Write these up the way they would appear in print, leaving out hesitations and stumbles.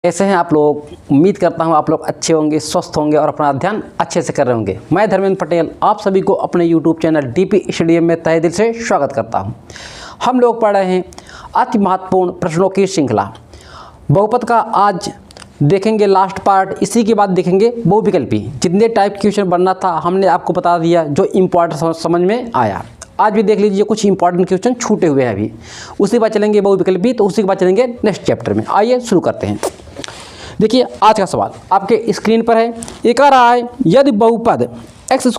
कैसे हैं आप लोग। उम्मीद करता हूं आप लोग अच्छे होंगे, स्वस्थ होंगे और अपना अध्ययन अच्छे से कर रहे होंगे। मैं धर्मेंद्र पटेल आप सभी को अपने YouTube चैनल DP स्टडी में तहे दिल से स्वागत करता हूं। हम लोग पढ़ रहे हैं अति महत्वपूर्ण प्रश्नों की श्रृंखला बहुपद का। आज देखेंगे लास्ट पार्ट, इसी के बाद देखेंगे बहुविकल्पी। जितने टाइप क्वेश्चन बनना था हमने आपको बता दिया, जो इम्पोर्टेंट समझ में आया। आज भी देख लीजिए, कुछ इंपॉर्टेंट क्वेश्चन छूटे हुए हैं अभी। उसी के बाद चलेंगे बहुविकल्पी, तो उसी के बाद चलेंगे नेक्स्ट चैप्टर में। आइए शुरू करते हैं। देखिए आज का सवाल आपके स्क्रीन पर है। ये कह रहा है यदि बहुपद x² -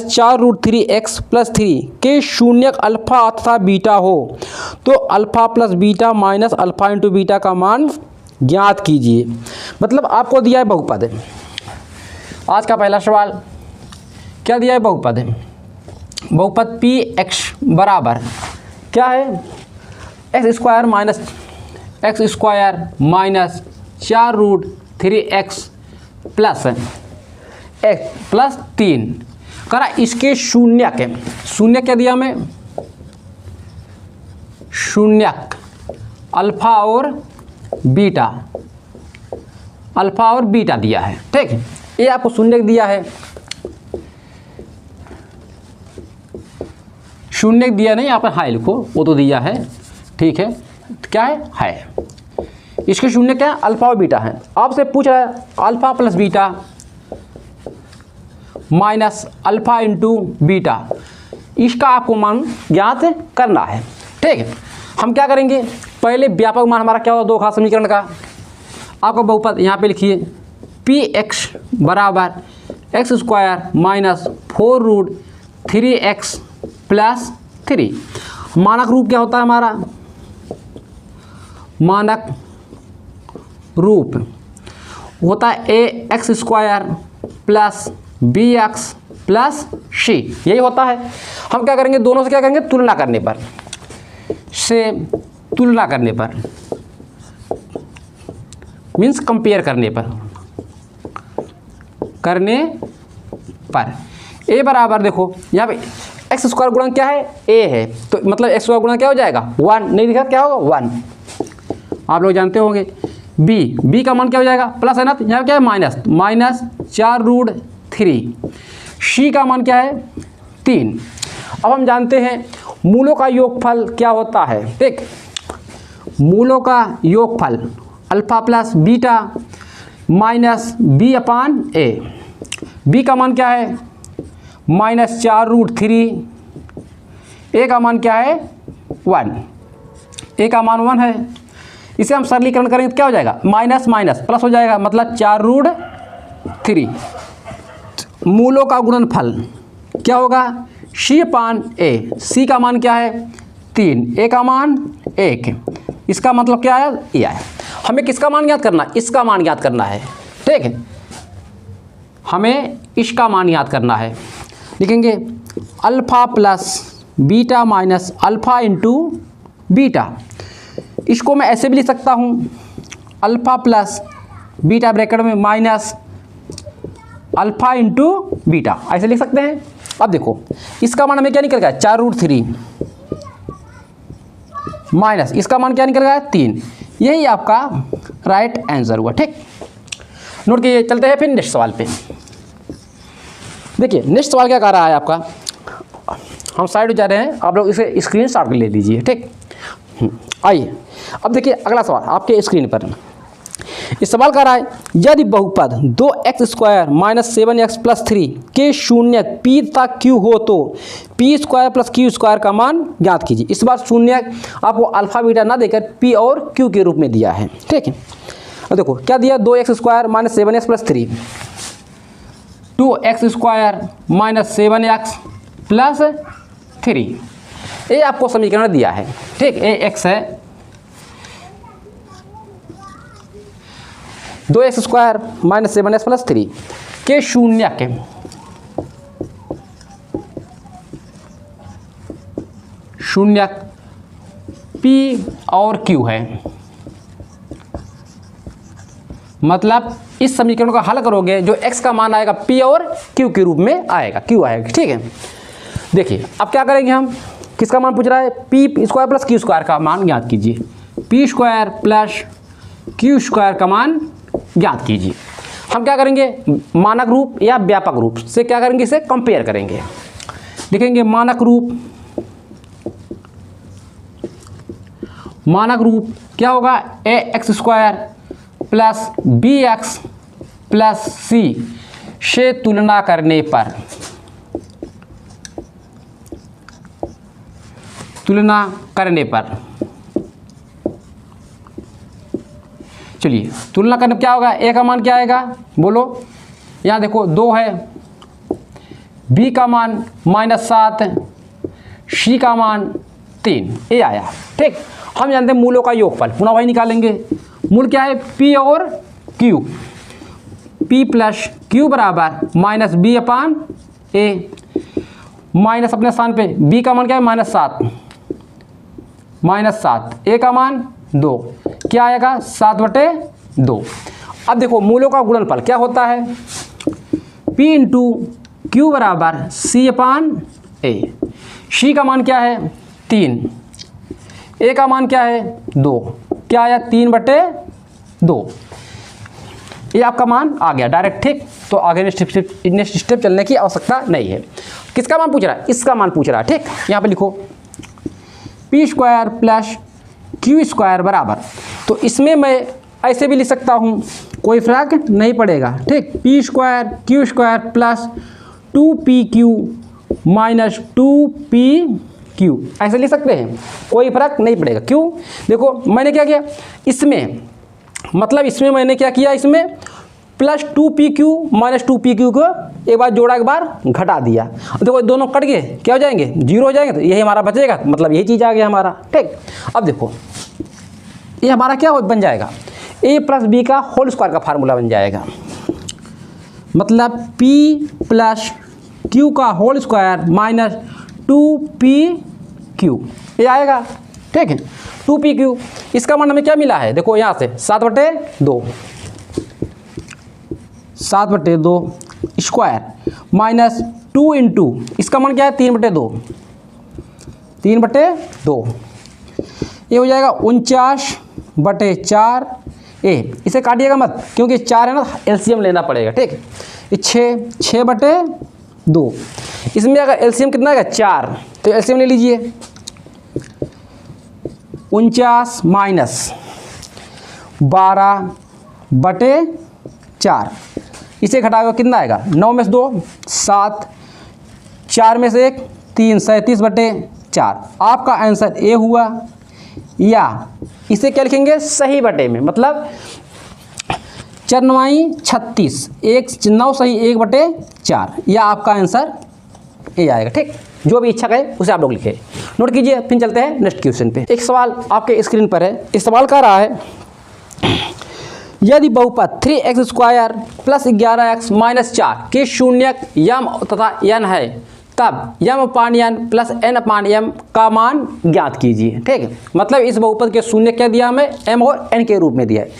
4√3x + 3 के शून्यक अल्फा तथा बीटा हो तो alpha plus beta minus alpha into beta का मान ज्ञात कीजिए। मतलब आपको दिया है बहुपद। आज का पहला सवाल क्या दिया है? बहुपद px बराबर क्या है? x² - 4√3x plus x plus 3 करा। इसके शून्यक है। शून्यक क्या दिया हमें? शून्यक अल्फा और बीटा दिया है। ठीक है, ये आपको शून्यक दिया है। शून्यक दिया नहीं, आप हाई लिखो, वो तो दिया है। ठीक है, क्या है? इसके शून्य क्या है? अल्फा और बीटा है। आपसे पूछ रहा है alpha plus beta minus alpha into beta, इसका आपको मान ज्ञात करना है। ठीक है, हम क्या करेंगे, पहले व्यापक मान हमारा क्या होगा दो घात समीकरण का। आपका बहुपद यहाँ पे लिखिए px बराबर x² - 4√3x प्लस 3। मानक रूप क्या होता है हमारा? मानक रूप होता है ax² plus bx plus c, यही होता है। हम क्या करेंगे, दोनों से क्या करेंगे, तुलना करने पर मीन्स कंपेयर करने पर a बराबर, देखो यहाँ पे x² गुणन क्या है? a है, तो मतलब x² गुणन क्या हो जाएगा? 1। नहीं लिखा, क्या होगा? 1। आप लोग जानते होंगे। b का मान क्या हो जाएगा? प्लस है ना, तो यहाँ क्या है? माइनस 4√3। c का मान क्या है? 3। अब हम जानते हैं मूलों का योगफल क्या होता है। ठीक, मूलों का योगफल alpha plus beta minus b/a। b का मान क्या है? -4√3। a का मान क्या है? 1। a का मान 1 है। इसे हम सरलीकरण करेंगे तो क्या हो जाएगा? माइनस माइनस प्लस हो जाएगा, मतलब 4√3। मूलों का गुणनफल क्या होगा? c/a। c का मान क्या है? 3। a का मान 1। इसका मतलब क्या है? ये है। हमें किसका मान ज्ञात करना है? इसका मान ज्ञात करना है। ठीक है, हमें इसका मान याद करना है। लिखेंगे alpha plus beta minus alpha into beta. इसको मैं ऐसे भी लिख सकता हूँ, अल्फा प्लस बीटा ब्रैकेट में माइनस अल्फा इंटू बीटा, ऐसे लिख सकते हैं। अब देखो इसका मान हमें क्या निकल गया? 4√3 माइनस इसका मान क्या निकल गया? 3। यही आपका राइट आंसर हुआ। ठीक, नोट कीजिए। चलते हैं फिर नेक्स्ट सवाल पे। देखिए नेक्स्ट सवाल क्या कह रहा है आपका, हम साइड में जा रहे हैं, आप लोग इसे स्क्रीनशॉट ले लीजिए। ठीक, आइए अब देखिए अगला सवाल आपके स्क्रीन पर। इस सवाल का रहा है यदि बहुपद 2x² - 7x + 3 के शून्यक p तथा q हो तो p² + q² का मान ज्ञात कीजिए। इस बार शून्यक आपको अल्फा बीटा ना देकर p और q के रूप में दिया है। ठीक है, अब देखो क्या दिया? 2x² - 7x + 3, 2x² - 7x + 3, ये आपको समीकरण दिया है। ठीक, ये x है, 2x² - 7x + 3 के शून्यक p और q है। मतलब इस समीकरण को हल करोगे, जो x का मान आएगा p और q के रूप में आएगा, q आएगा। ठीक है, देखिए अब क्या करेंगे हम, किसका मान पूछ रहा है? p² + q² का मान ज्ञात कीजिए। p² + क्यू स्क्वायर का मान ज्ञात कीजिए। हम क्या करेंगे, मानक रूप या व्यापक रूप से क्या करेंगे, इसे कंपेयर करेंगे। लिखेंगे मानक रूप क्या होगा, A x square plus B x plus C से तुलना करने पर चलिए तुलना करने क्या होगा, ए का मान क्या आएगा बोलो, यहाँ देखो 2 है, बी का मान -7, सी का मान 3, ये आया। ठीक, हम जानते हैं मूलों का योगफल, पुनः वही निकालेंगे। मूल क्या है, पी और क्यू, पी प्लस क्यू बराबर -b/a, माइनस अपने स्थान पे, बी का मान क्या है -7, ए का मान 2, क्या आएगा 7/2। अब देखो मूलों का गुणनफल क्या होता है, P इंटू क्यू बराबर C/a, सी का मान क्या है 3, ए का मान क्या है 2, क्या आया 3/2, ये आपका मान आ गया डायरेक्ट। ठीक, तो आगे नेक्स्ट स्टेप चलने की आवश्यकता नहीं है। किसका मान पूछ रहा है, इसका मान पूछ रहा है। ठीक, यहाँ पे लिखो P square plus Q square बराबर, तो इसमें मैं ऐसे भी लिख सकता हूँ, कोई फर्क नहीं पड़ेगा। ठीक, P square Q square plus 2pq minus 2pq ऐसे लिख सकते हैं, कोई फर्क नहीं पड़ेगा। क्यों, देखो मैंने क्या किया इसमें, मतलब इसमें मैंने क्या किया, इसमें प्लस 2pq माइनस 2pq को एक बार जोड़ा, एक बार घटा दिया। देखो दोनों कट गए, क्या हो जाएंगे 0 हो जाएंगे, तो यही हमारा बचेगा, मतलब यही चीज़ आ गया हमारा। ठीक, अब देखो ये हमारा क्या बन जाएगा, a प्लस बी का होल स्क्वायर का फार्मूला बन जाएगा, मतलब p प्लस q का होल स्क्वायर माइनस 2pq ये आएगा। ठीक है, 2pq, इसका मान हमें क्या मिला है, देखो यहाँ से 7/2 स्क्वायर माइनस 2 इंटू इसका मान क्या है 3/2, ये हो जाएगा 49/4 ए, इसे काटिएगा मत क्योंकि 4 है ना, एलसीएम लेना पड़ेगा। ठीक, 6/2, इसमें अगर एलसीएम कितना आएगा 4, तो एलसीएम ले लीजिए, 49 माइनस 12/4, इसे घटाएगा कितना आएगा, 9 में से 2 7, 4 में से 1 3, 37/4। आपका आंसर ए हुआ, या इसे क्या लिखेंगे सही बटे में, मतलब 4 9 36, 1 9 सही 1/4, यह आपका आंसर ए आएगा। ठीक, जो भी इच्छा करे उसे आप लोग लिखे, नोट कीजिए। फिर चलते हैं नेक्स्ट क्वेश्चन पे। एक सवाल आपके स्क्रीन पर है, इस सवाल का रहा है, यदि बहुपद 3x square plus 11x minus 4 के शून्यक यम तथा n है, तब m/n प्लस n/m का मान ज्ञात कीजिए। ठीक है, मतलब इस बहुपद के शून्य क्या दिया हमें, m और n के रूप में दिया है।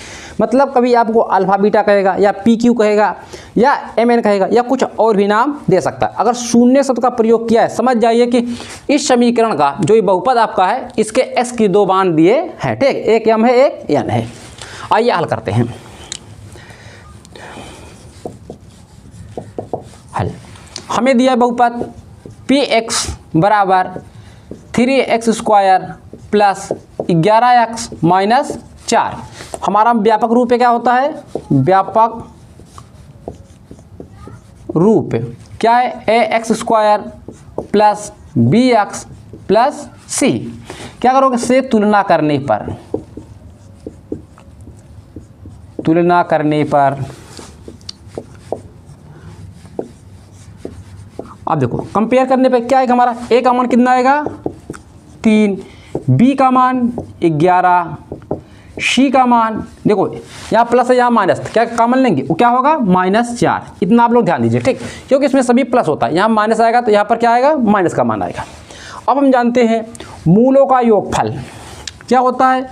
मतलब कभी आपको अल्फा बीटा कहेगा, या pq कहेगा, या mn कहेगा, या कुछ और भी नाम दे सकता है। अगर शून्य शब्द का प्रयोग किया है, समझ जाइए कि इस समीकरण का जो ये बहुपद आपका है, इसके x की 2 मान दिए हैं। ठीक, एक m है, एक n है। आइए हल करते हैं। हल, हमें दिया बहुपद px बराबर 3x square plus 11x minus 4। हमारा व्यापक रूप क्या होता है, व्यापक रूप क्या है, ax square plus bx plus c। क्या करोगे, से तुलना करने पर अब देखो कंपेयर करने पे क्या आएगा, हमारा a का मान कितना आएगा 3, b का मान 11, c का मान देखो यहाँ प्लस है यहाँ माइनस, क्या कॉमन लेंगे वो क्या होगा -4। इतना आप लोग ध्यान दीजिए। ठीक, क्योंकि इसमें सभी प्लस होता है, यहाँ माइनस आएगा तो यहाँ पर क्या आएगा माइनस का मान आएगा। अब हम जानते हैं मूलों का योगफल क्या होता है,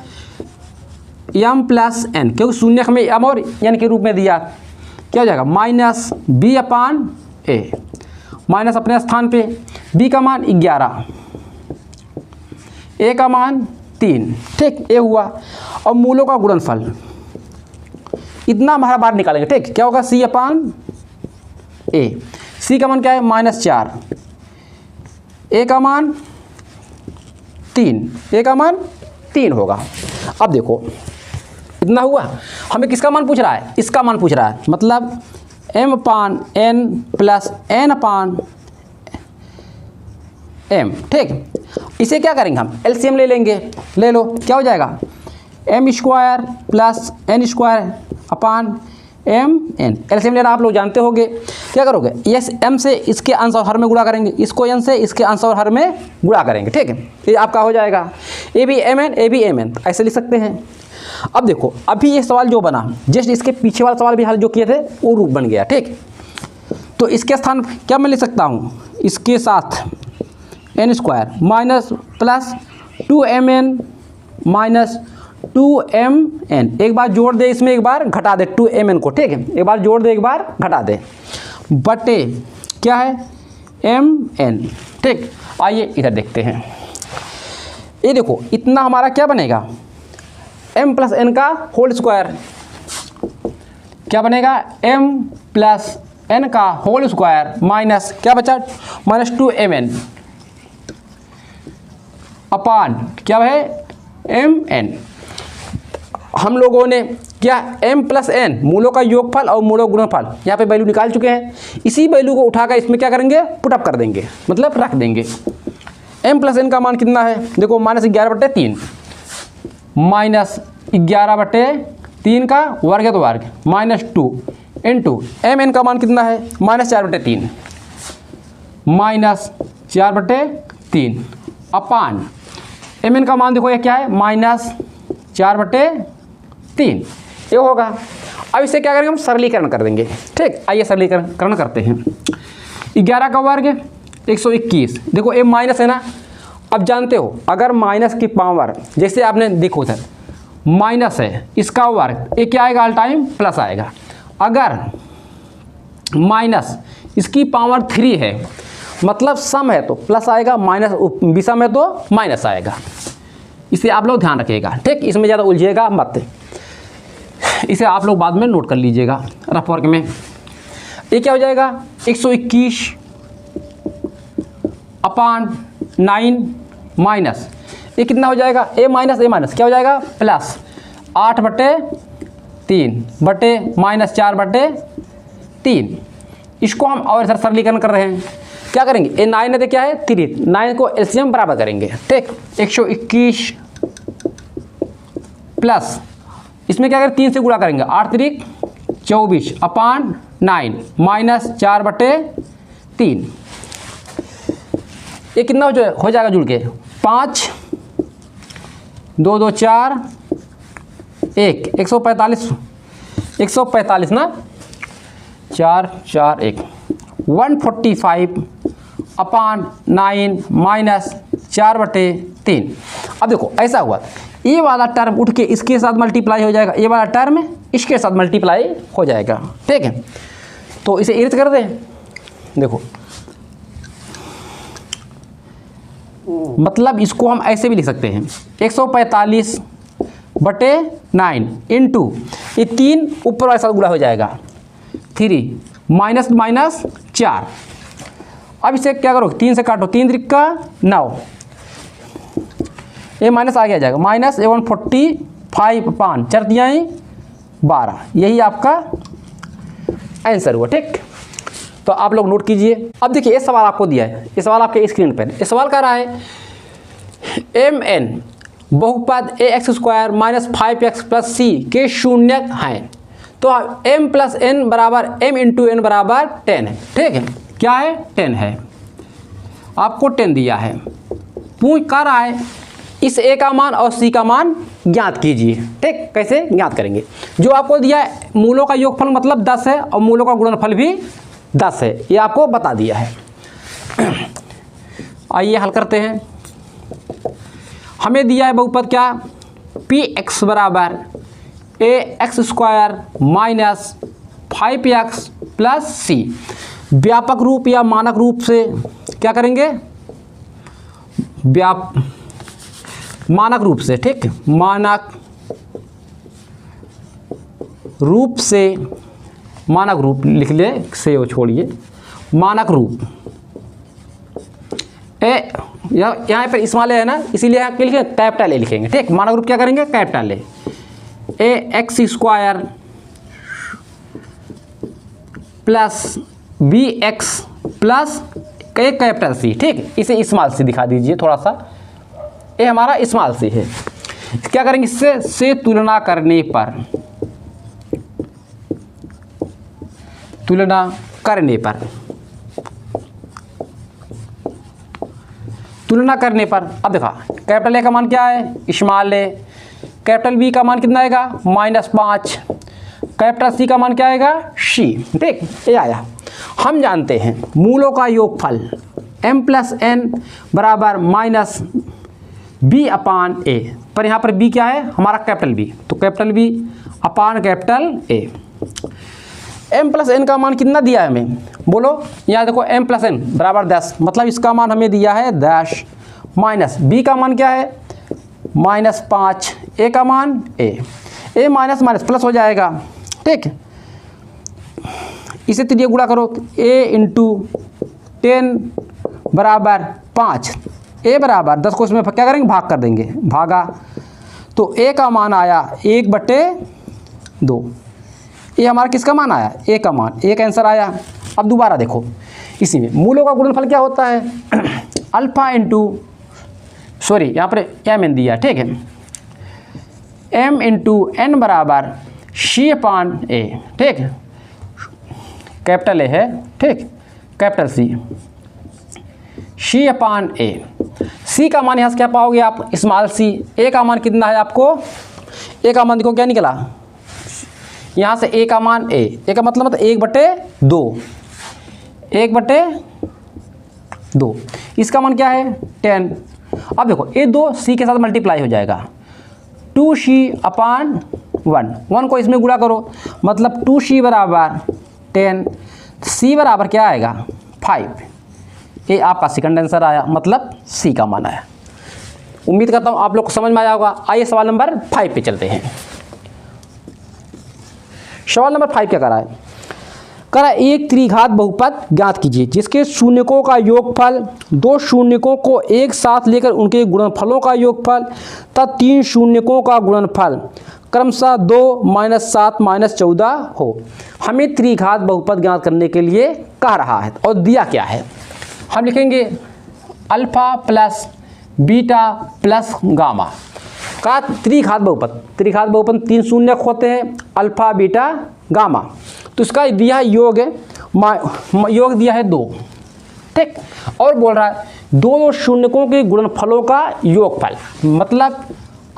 m प्लस n, क्योंकि शून्य हमें m और n के रूप में दिया, क्या हो जाएगा -b/a, माइनस अपने स्थान पे, b का मान 11, a का मान 3। ठीक, ये हुआ। अब मूलों का गुणनफल इतना हमारा बाहर निकालेंगे। ठीक, क्या होगा सी अपान ए। सी का मान क्या है -4, ए का मान 3, ए का मान 3 होगा। अब देखो इतना हुआ, हमें किसका मान पूछ रहा है, इसका मान पूछ रहा है, मतलब m अपान n प्लस n अपान m। ठीक, इसे क्या करेंगे हम एलसीएम ले लेंगे, ले लो, क्या हो जाएगा m square plus n square upon m n। LCM लेना आप लोग जानते होंगे, क्या करोगे यस m से इसके अंश और हर में गुणा करेंगे, इसको n से इसके अंश और हर में गुणा करेंगे। ठीक है, ये आपका हो जाएगा a भी mn a भी mn, ऐसे लिख सकते हैं। अब देखो अभी ये सवाल जो बना, जस्ट इसके पीछे वाला सवाल भी हल जो किए थे वो रूप बन गया। ठीक, तो इसके स्थान क्या मैं लिख सकता हूँ, इसके साथ n square minus plus 2mn minus 2mn, एक बार जोड़ दे इसमें एक बार घटा दे 2mn को। ठीक है, एक बार जोड़ दे एक बार घटा दे, बटे क्या है mn। ठीक, आइए इधर देखते हैं, ये देखो इतना हमारा क्या बनेगा m प्लस n का होल स्क्वायर, क्या बनेगा m प्लस n का होल स्क्वायर माइनस क्या बचा माइनस 2mn अपान क्या है mn। हम लोगों ने क्या m प्लस n मूलों का योगफल और मूलों गुणनफल यहाँ पे वैल्यू निकाल चुके हैं, इसी वैल्यू को उठाकर इसमें क्या करेंगे पुटअप कर देंगे, मतलब रख देंगे। m प्लस n का मान कितना है, देखो -11/3 माइनस 11/3 का वर्ग है तो वर्ग -2 इंटू mn का मान कितना है -4/3 -4/3 अपान mn का मान देखो ये क्या है -4/3 ये होगा। अब इसे क्या करेंगे हम सरलीकरण कर देंगे। ठीक, आइए सरलीकरण करते हैं। 11 का वर्ग 121, देखो ये माइनस है ना, अब जानते हो अगर माइनस की पावर जैसे आपने देखो सर माइनस है इसका वर्ग, ये क्या आएगा ऑल टाइम प्लस आएगा। अगर माइनस इसकी पावर 3 है मतलब सम है तो प्लस आएगा, माइनस विषम है तो माइनस आएगा, इसे आप लोग ध्यान रखिएगा। ठीक, इसमें ज़्यादा उलझिएगा मत, इसे आप लोग बाद में नोट कर लीजिएगा रफ वर्क में। ये क्या हो जाएगा 121 अपान 9 माइनस ये कितना हो जाएगा a माइनस क्या हो जाएगा प्लस 8/3 बटे -4/3। इसको हम और इधर सरलीकरण कर रहे हैं, क्या करेंगे ये 9 है तो क्या है 3, 9 को एलसीएम बराबर करेंगे। ठीक, 121 प्लस इसमें क्या करें 3 से गुणा करेंगे 8 3 24 अपान 9 -4/3। ये कितना हो जाएगा जुड़ के 5 2 2 4 1 145 ना 4 4 1 145 अपान 9 -4/3। अब देखो ऐसा हुआ ये वाला टर्म उठ के इसके साथ मल्टीप्लाई हो जाएगा, ये वाला टर्म इसके साथ मल्टीप्लाई हो जाएगा। ठीक है, तो इसे इर्थ कर दें, देखो मतलब इसको हम ऐसे भी लिख सकते हैं 145/9 इंटू ये 3 ऊपर वाले साथ गुणा हो जाएगा 3 माइनस 4। अब इसे क्या करो 3 से काटो 3 3 का 9, ये माइनस आगे आ जाएगा -145 अपान 4 तिहाई 12, यही आपका आंसर हुआ। ठीक, तो आप लोग नोट कीजिए। अब देखिए ये सवाल आपको दिया है, ये सवाल आपके स्क्रीन पर, ये सवाल कर रहा है mn बहुपद ax square -5x plus c के शून्यक हैं, तो m प्लस n बराबर m इंटू n बराबर 10 है। ठीक है, क्या है 10 है, आपको 10 दिया है, पूछ कर रहा है इस a का मान और c का मान ज्ञात कीजिए। ठीक, कैसे ज्ञात करेंगे, जो आपको दिया है मूलों का योगफल मतलब 10 है और मूलों का गुणनफल भी 10 है, ये आपको बता दिया है। आइए हल करते हैं। हमें दिया है बहुपद क्या px बराबर ax square minus 5x plus c। व्यापक रूप या मानक रूप से क्या करेंगे मानक रूप से। ठीक, मानक रूप से, मानक रूप लिख ले, से वो छोड़िए, मानक रूप ए, यहाँ पर स्मॉल ए है ना, इसीलिए यहाँ क्या लिखेंगे, कैपिटल ए लिखेंगे। ठीक, मानक रूप क्या करेंगे, capital A x square plus B x plus एक कैपिटल सी। ठीक, इसे स्मॉल सी दिखा दीजिए थोड़ा सा, ये हमारा स्मॉल सी है। क्या करेंगे, इससे से तुलना करने पर, तुलना करने पर, तुलना करने पर, अब देखा कैपिटल ए का मान क्या है, स्मॉल ए, कैपिटल बी का मान कितना आएगा, -5, कैपिटल सी का मान क्या आएगा, सी। ठीक, ये आया। हम जानते हैं मूलों का योगफल m + n बराबर -b/a, पर यहाँ पर b क्या है, हमारा कैपिटल B, तो capital B upon capital A। m + n का मान कितना दिया है हमें, बोलो, यहाँ देखो m + n बराबर 10, मतलब इसका मान हमें दिया है 10, माइनस b का मान क्या है, -5, a का मान a माइनस माइनस प्लस हो जाएगा। ठीक, इसे त्रिज्या गुणा करो, a × 10 बराबर 5, a बराबर 10 को इसमें क्या करेंगे, भाग कर देंगे, भागा, तो a का मान आया 1/2। ये हमारा किसका मान आया, a का मान, एक आंसर आया। अब दोबारा देखो, इसी में मूलों का गुणनफल क्या होता है, अल्फा इंटू, सॉरी यहाँ पर m n दिया। ठीक है, m × n बराबर c/a। ठीक, कैपिटल ए है, ठीक, कैपिटल c/a। c का मान यहाँ से क्या पाओगे आप, स्मॉल c। a का मान कितना है आपको, a का मान देखो क्या निकला, यहाँ से a का मान a का मतलब 1/2, 1/2, इसका मान क्या है 10। अब देखो ये 2 c के साथ मल्टीप्लाई हो जाएगा, 2c/1 को इसमें गुणा करो, मतलब 2c बराबर 10, c बराबर क्या आएगा 5। ये आपका सेकंड आंसर आया, मतलब c का मान आया। उम्मीद करता हूँ आप लोग को समझ में आया होगा। आइए सवाल नंबर 5 पे चलते हैं। सवाल नंबर 5 क्या करा है, करा एक त्रिघात बहुपद ज्ञात कीजिए जिसके शून्यकों का योगफल 2 शून्यकों को एक साथ लेकर उनके गुणनफलों का योगफल तथा 3 शून्यकों का गुणनफल क्रमशः 2, -7, -14 हो। हमें त्रिघात बहुपद ज्ञात करने के लिए कह रहा है और दिया क्या है, हम लिखेंगे alpha plus beta plus gamma का त्रिघात बहुपद। त्रिघात बहुपद 3 शून्यक होते हैं, अल्फा बीटा गामा, तो इसका दिया है योग है, योग दिया है 2। ठीक, और बोल रहा है 2 शून्यकों के गुणनफलों का योगफल, मतलब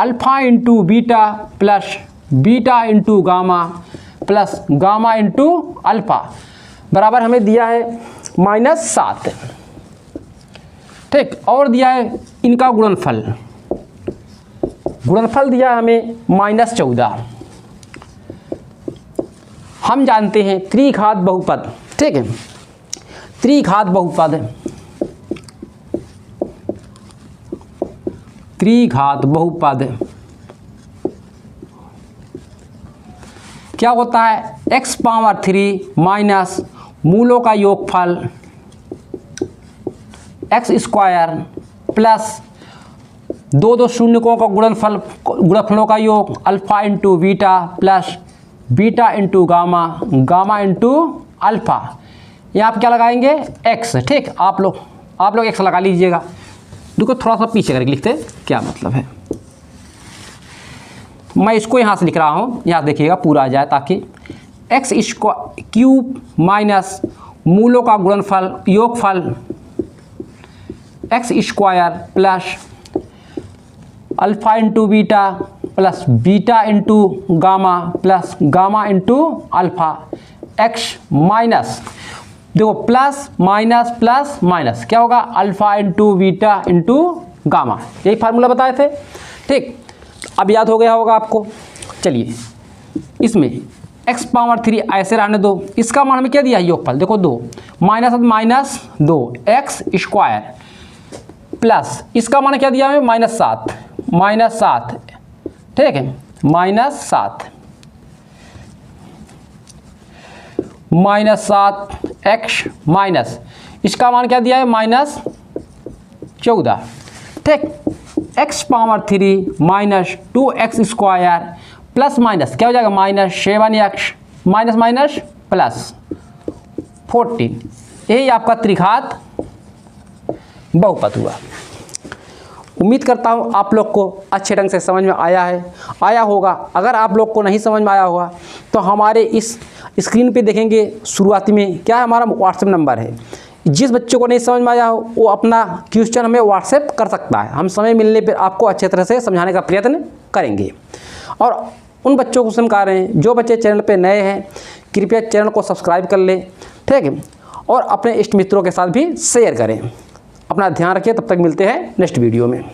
alpha into beta plus beta into gamma plus gamma into alpha बराबर हमें दिया है -7। ठीक, और दिया है इनका गुणनफल, गुणनफल दिया है हमें -14। हम जानते हैं त्रिघात बहुपद। ठीक है, त्रिघात बहुपद, त्रिघात बहुपद क्या होता है, x³ माइनस मूलों का योगफल x² प्लस 2 शून्यकों का गुणनफलों का योग alpha into beta plus beta into gamma, gamma into alpha. यहाँ आप क्या लगाएंगे x। ठीक, आप लोग x लगा लीजिएगा। देखो थोड़ा सा पीछे करके लिखते क्या मतलब है, मैं इसको यहाँ से लिख रहा हूँ, यहाँ देखिएगा पूरा आ जाए, ताकि x³ माइनस मूलों का गुणनफल योगफल x² plus alpha into beta plus beta into gamma plus gamma into alpha x minus, देखो प्लस माइनस प्लस माइनस क्या होगा, alpha into beta into gamma, यही फार्मूला बताए थे। ठीक, अब याद हो गया होगा आपको। चलिए इसमें x³ ऐसे रहने दो, इसका मान हमें क्या दिया है योगफल, देखो 2 -2 x² प्लस इसका मान क्या दिया हमें -7। ठीक है, -7 -7x माइनस, इसका मान क्या दिया है -14, ठीक। x power 3 minus 2x² plus minus क्या हो जाएगा -7x माइनस माइनस प्लस 14, यही आपका त्रिघात बहुपद हुआ। उम्मीद करता हूँ आप लोग को अच्छे ढंग से समझ में आया होगा। अगर आप लोग को नहीं समझ में आया होगा तो हमारे इस स्क्रीन पे देखेंगे शुरुआती में क्या है, हमारा व्हाट्सएप नंबर है। जिस बच्चों को नहीं समझ में आया हो वो अपना क्वेश्चन हमें व्हाट्सएप कर सकता है, हम समय मिलने पर आपको अच्छे तरह से समझाने का प्रयत्न करेंगे। और उन बच्चों को समझा रहे हैं, जो बच्चे चैनल पर नए हैं कृपया चैनल को सब्सक्राइब कर लें, ठीक है, और अपने इष्ट मित्रों के साथ भी शेयर करें। अपना ध्यान रखिए, तब तक मिलते हैं नेक्स्ट वीडियो में।